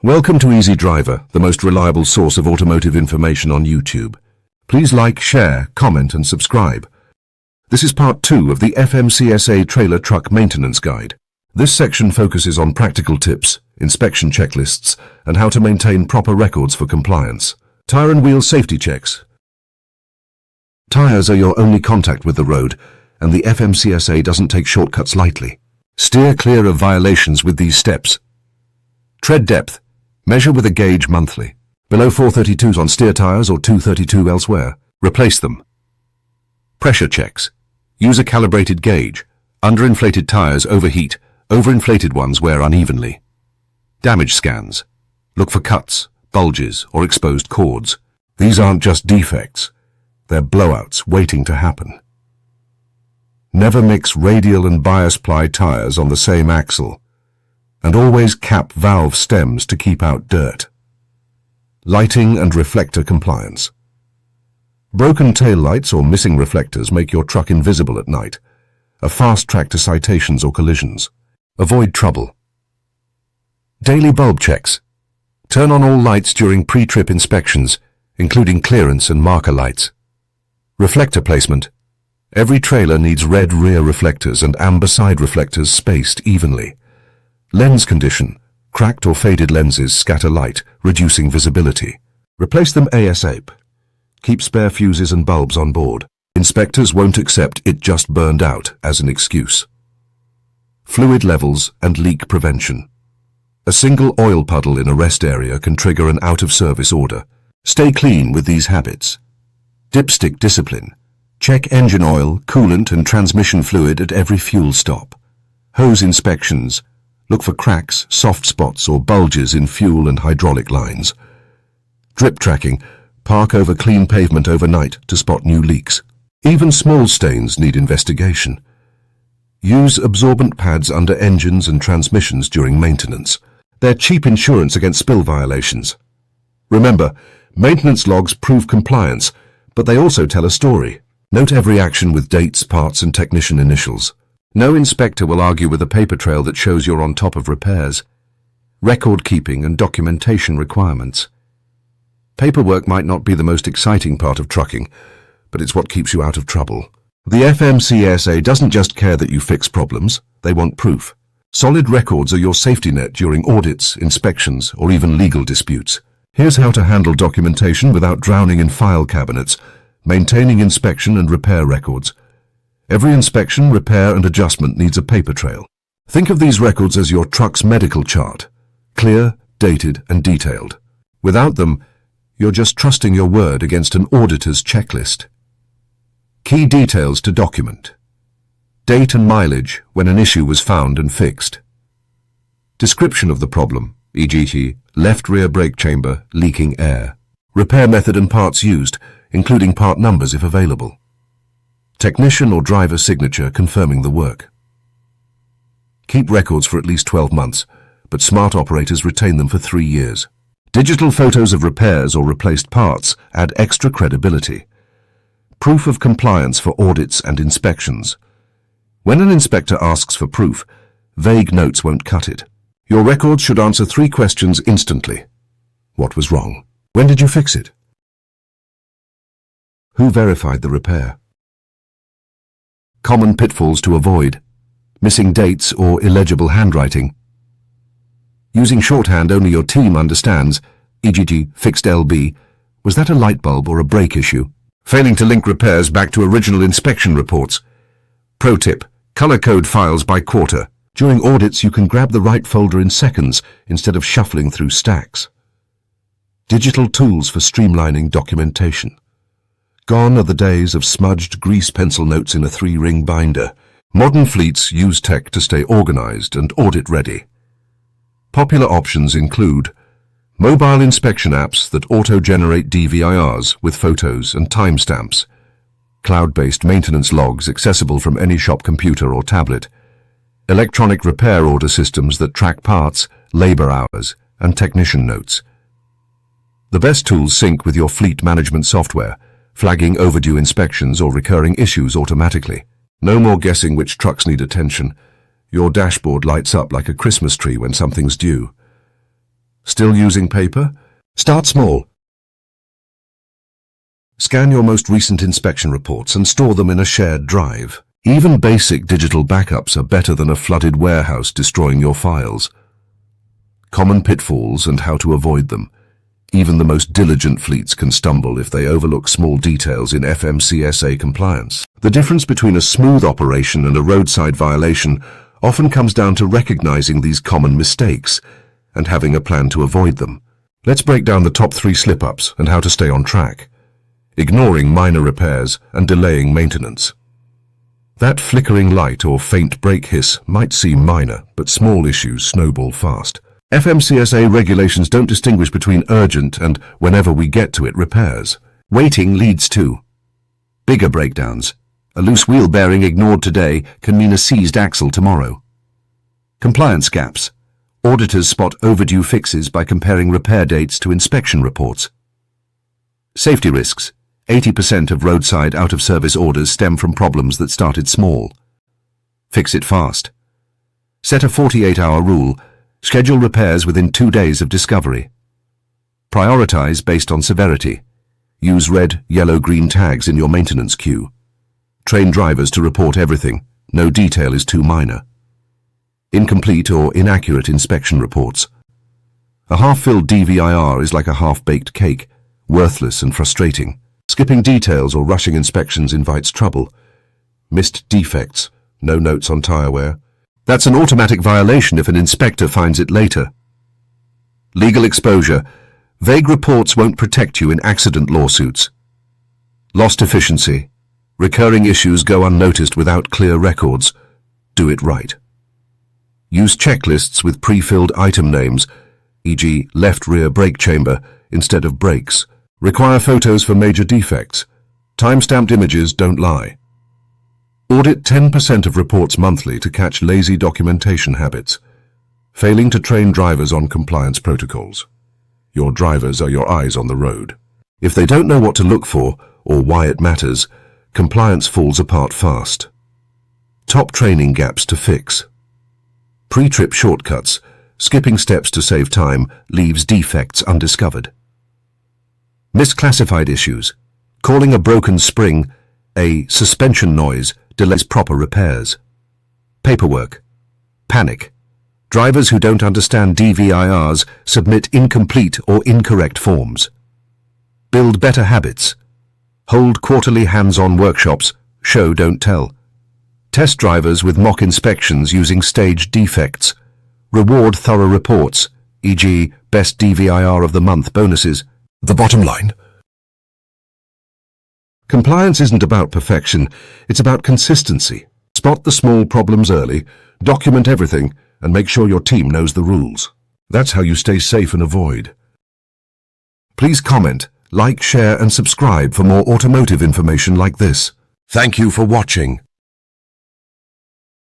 Welcome to Easy Driver, the most reliable source of automotive information on YouTube. Please like, share, comment and subscribe. This is part 2 of the FMCSA Trailer Truck Maintenance Guide. This section focuses on practical tips, inspection checklists, and how to maintain proper records for compliance. Tire and wheel safety checks. Tires are your only contact with the road, and the FMCSA doesn't take shortcuts lightly. Steer clear of violations with these steps. Tread depth. Measure with a gauge monthly. Below 432s on steer tires or 232 elsewhere. Replace them. Pressure checks. Use a calibrated gauge. Underinflated tires overheat. Overinflated ones wear unevenly. Damage scans. Look for cuts, bulges, or exposed cords. These aren't just defects. They're blowouts waiting to happen. Never mix radial and bias ply tires on the same axle. And always cap valve stems to keep out dirt. Lighting and reflector compliance. Broken tail lights or missing reflectors make your truck invisible at night, a fast track to citations or collisions. Avoid trouble. Daily bulb checks. Turn on all lights during pre-trip inspections, including clearance and marker lights. Reflector placement. Every trailer needs red rear reflectors and amber side reflectors spaced evenly. Lens condition. Cracked or faded lenses scatter light, reducing visibility. Replace them ASAP. Keep spare fuses and bulbs on board. Inspectors won't accept "it just burned out" as an excuse. Fluid levels and leak prevention. A single oil puddle in a rest area can trigger an out-of-service order. Stay clean with these habits. Dipstick discipline. Check engine oil, coolant and transmission fluid at every fuel stop. Hose inspections. Look for cracks, soft spots or bulges in fuel and hydraulic lines. Drip tracking. Park over clean pavement overnight to spot new leaks. Even small stains need investigation. Use absorbent pads under engines and transmissions during maintenance. They're cheap insurance against spill violations. Remember, maintenance logs prove compliance, but they also tell a story. Note every action with dates, parts and technician initials. No inspector will argue with a paper trail that shows you're on top of repairs. Record keeping and documentation requirements. Paperwork might not be the most exciting part of trucking, but it's what keeps you out of trouble. The FMCSA doesn't just care that you fix problems, they want proof. Solid records are your safety net during audits, inspections, or even legal disputes. Here's how to handle documentation without drowning in file cabinets, maintaining inspection and repair records. Every inspection, repair and adjustment needs a paper trail. Think of these records as your truck's medical chart, clear, dated and detailed. Without them, you're just trusting your word against an auditor's checklist. Key details to document. Date and mileage when an issue was found and fixed. Description of the problem, e.g. left rear brake chamber, leaking air. Repair method and parts used, including part numbers if available. Technician or driver signature confirming the work. Keep records for at least 12 months, but smart operators retain them for 3 years. Digital photos of repairs or replaced parts add extra credibility. Proof of compliance for audits and inspections. When an inspector asks for proof, vague notes won't cut it. Your records should answer 3 questions instantly. What was wrong? When did you fix it? Who verified the repair? Common pitfalls to avoid. Missing dates or illegible handwriting. Using shorthand only your team understands, e.g. fixed LB. Was that a light bulb or a brake issue? Failing to link repairs back to original inspection reports. Pro tip, color code files by quarter. During audits you can grab the right folder in seconds instead of shuffling through stacks. Digital tools for streamlining documentation. Gone are the days of smudged grease pencil notes in a 3-ring binder. Modern fleets use tech to stay organized and audit-ready. Popular options include mobile inspection apps that auto-generate DVIRs with photos and timestamps, cloud-based maintenance logs accessible from any shop computer or tablet, electronic repair order systems that track parts, labor hours, and technician notes. The best tools sync with your fleet management software, flagging overdue inspections or recurring issues automatically. No more guessing which trucks need attention. Your dashboard lights up like a Christmas tree when something's due. Still using paper? Start small. Scan your most recent inspection reports and store them in a shared drive. Even basic digital backups are better than a flooded warehouse destroying your files. Common pitfalls and how to avoid them. Even the most diligent fleets can stumble if they overlook small details in FMCSA compliance. The difference between a smooth operation and a roadside violation often comes down to recognizing these common mistakes and having a plan to avoid them. Let's break down the top 3 slip-ups and how to stay on track. Ignoring minor repairs and delaying maintenance. That flickering light or faint brake hiss might seem minor, but small issues snowball fast. FMCSA regulations don't distinguish between urgent and whenever we get to it repairs. Waiting leads to bigger breakdowns. A loose wheel bearing ignored today can mean a seized axle tomorrow. Compliance gaps. Auditors spot overdue fixes by comparing repair dates to inspection reports. Safety risks. 80% of roadside out-of-service orders stem from problems that started small. Fix it fast. Set a 48-hour rule. Schedule repairs within 2 days of discovery. Prioritize based on severity. Use red, yellow, green tags in your maintenance queue. Train drivers to report everything. No detail is too minor. Incomplete or inaccurate inspection reports. A half-filled DVIR is like a half-baked cake, worthless and frustrating. Skipping details or rushing inspections invites trouble. Missed defects. No notes on tire wear. That's an automatic violation if an inspector finds it later. Legal exposure. Vague reports won't protect you in accident lawsuits. Lost efficiency. Recurring issues go unnoticed without clear records. Do it right. Use checklists with pre-filled item names, e.g. left rear brake chamber instead of brakes. Require photos for major defects. Time-stamped images don't lie. Audit 10% of reports monthly to catch lazy documentation habits. Failing to train drivers on compliance protocols. Your drivers are your eyes on the road. If they don't know what to look for or why it matters, compliance falls apart fast. Top training gaps to fix. Pre-trip shortcuts. Skipping steps to save time leaves defects undiscovered. Misclassified issues. Calling a broken spring a suspension noise delays proper repairs. Paperwork. Panic. Drivers who don't understand DVIRs submit incomplete or incorrect forms. Build better habits. Hold quarterly hands-on workshops. Show, don't tell. Test drivers with mock inspections using staged defects. Reward thorough reports, e.g. Best DVIR of the Month bonuses. The bottom line. Compliance isn't about perfection, it's about consistency. Spot the small problems early, document everything, and make sure your team knows the rules. That's how you stay safe and avoid. Please comment, like, share, and subscribe for more automotive information like this. Thank you for watching.